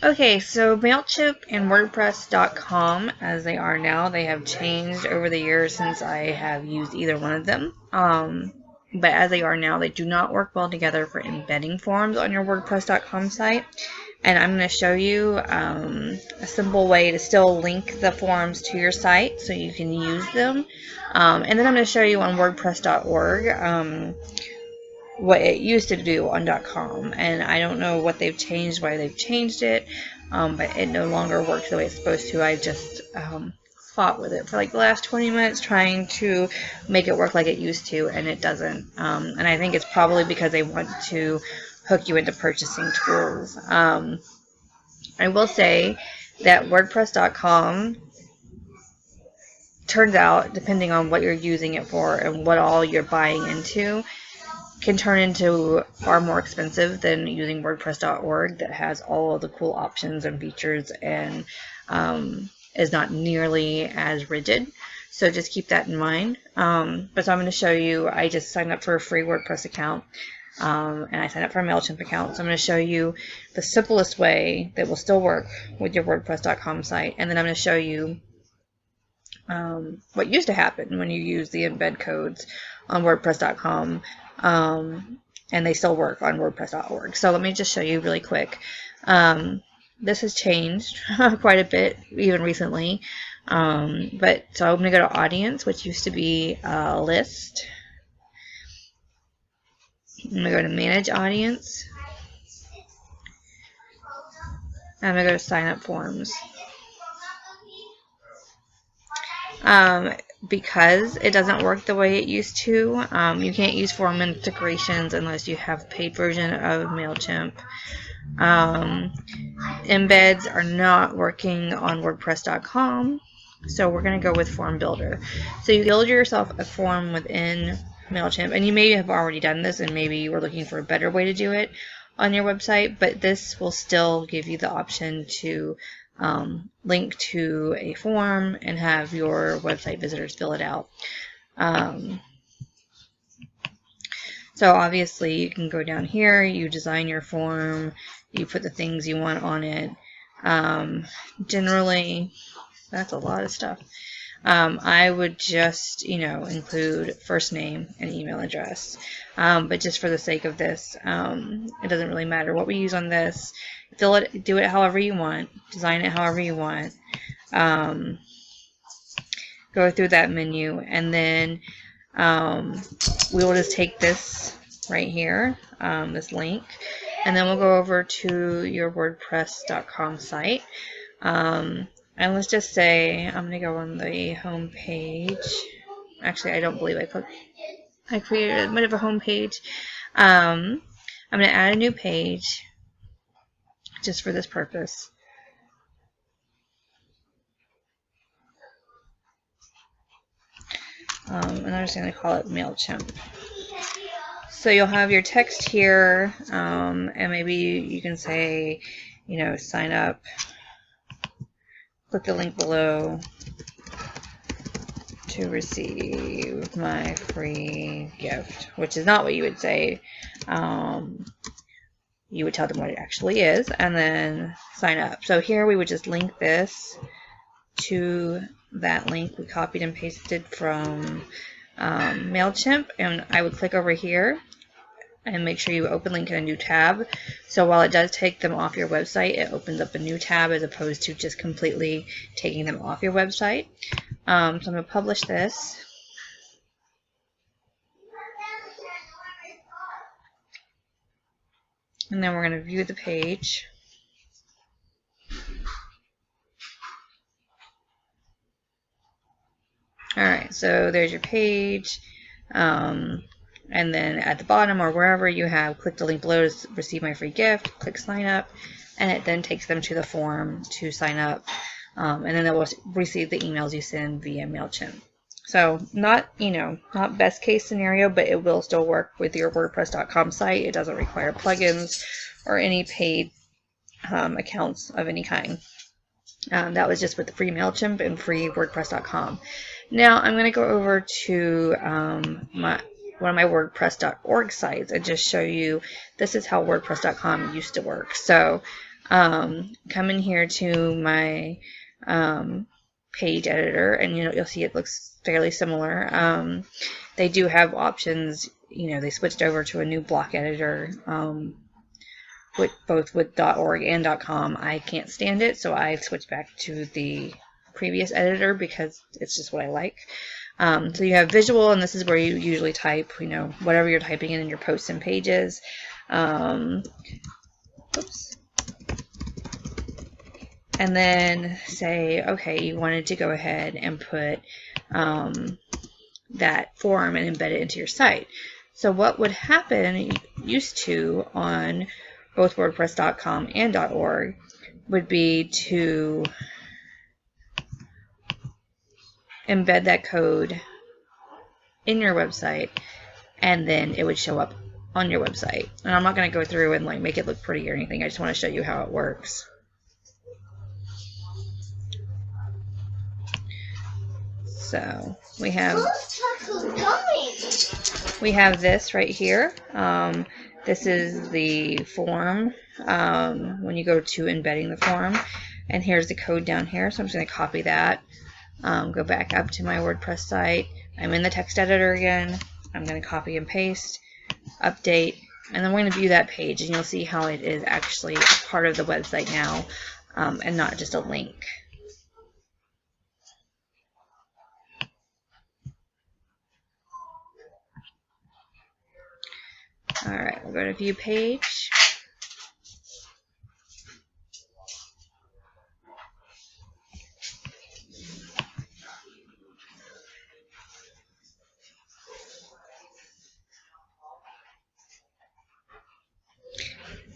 Okay, so MailChimp and WordPress.com, as they are now, they have changed over the years since I have used either one of them. But as they are now, they do not work well together for embedding forms on your WordPress.com site. And I'm going to show you a simple way to still link the forms to your site so you can use them. And then I'm going to show you on WordPress.org what it used to do on .com, and I don't know what they've changed, why they've changed it, but it no longer works the way it's supposed to. I just fought with it for like the last 20 minutes trying to make it work like it used to, and it doesn't. And I think it's probably because they want to hook you into purchasing tools. I will say that WordPress.com turns out, depending on what you're using it for and what all you're buying into, can turn into far more expensive than using WordPress.org that has all of the cool options and features and is not nearly as rigid. So just keep that in mind. So I'm going to show you, I just signed up for a free WordPress account and I signed up for a MailChimp account. So I'm going to show you the simplest way that will still work with your WordPress.com site. And then I'm going to show you what used to happen when you use the embed codes on WordPress.com. And they still work on WordPress.org. So let me just show you really quick. This has changed quite a bit, even recently. So I'm going to go to Audience, which used to be a list. I'm going to go to Manage Audience. And I'm going to go to Sign Up Forms. Because it doesn't work the way it used to, you can't use form integrations unless you have a paid version of MailChimp. Embeds are not working on WordPress.com, so we're going to go with Form Builder. So you build yourself a form within MailChimp, and you may have already done this, and maybe you were looking for a better way to do it on your website, but this will still give you the option to link to a form and have your website visitors fill it out. So obviously you can go down here, you design your form, you put the things you want on it. Generally, that's a lot of stuff. I would just, include first name and email address. But just for the sake of this, it doesn't really matter what we use on this. Do it however you want. Design it however you want. Go through that menu, and then we will just take this right here, this link, and then we'll go over to your WordPress.com site. And let's just say I'm going to go on the home page. Actually, I don't believe I created a bit of a home page. I'm going to add a new page just for this purpose. And I'm just going to call it MailChimp. So you'll have your text here, and maybe you can say, sign up. Click the link below to receive my free gift, which is not what you would say. You would tell them what it actually is, and then sign up. So here we would just link this to that link we copied and pasted from MailChimp, and I would click over here and make sure you open link in a new tab. So while it does take them off your website, it opens up a new tab as opposed to just completely taking them off your website. So I'm going to publish this. And then we're going to view the page. Alright, so there's your page. And then at the bottom or wherever you have, click the link below to receive my free gift, click sign up, and it then takes them to the form to sign up. And then they will receive the emails you send via MailChimp. So not best case scenario, but it will still work with your WordPress.com site. It doesn't require plugins or any paid accounts of any kind. That was just with the free MailChimp and free WordPress.com. Now I'm going to go over to one of my WordPress.org sites and just show you this is how WordPress.com used to work. So come in here to my page editor, and you'll see it looks fairly similar. They do have options. They switched over to a new block editor, both with .org and .com. I can't stand it, so I've switched back to the previous editor because it's just what I like. So you have visual, and this is where you usually type, whatever you're typing in your posts and pages. Oops. And then say, okay, you wanted to go ahead and put that form and embed it into your site. So what would happen used to on both WordPress.com and .org would be to embed that code in your website, and then it would show up on your website. And I'm not going to go through and make it look pretty or anything. I just want to show you how it works. So we have this right here. This is the form when you go to embedding the form, and here's the code down here. So I'm just going to copy that, go back up to my WordPress site. I'm in the text editor again. I'm going to copy and paste, update, and then we're going to view that page, and you'll see how it is actually part of the website now, and not just a link. Alright, we'll go to view page.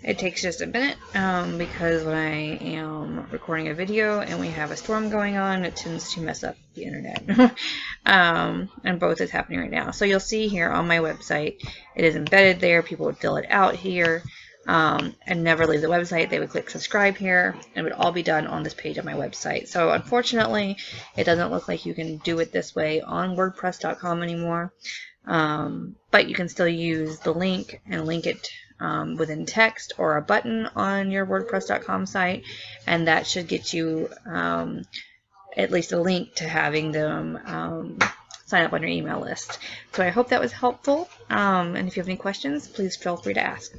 It takes just a minute because when I am recording a video and we have a storm going on, it tends to mess up the internet. And both is happening right now. So you'll see here on my website, it is embedded there. People would fill it out here and never leave the website. They would click subscribe here, and it would all be done on this page on my website. So unfortunately, it doesn't look like you can do it this way on WordPress.com anymore. But you can still use the link and link it within text or a button on your WordPress.com site, and that should get you at least a link to having them sign up on your email list. So I hope that was helpful, and if you have any questions, please feel free to ask.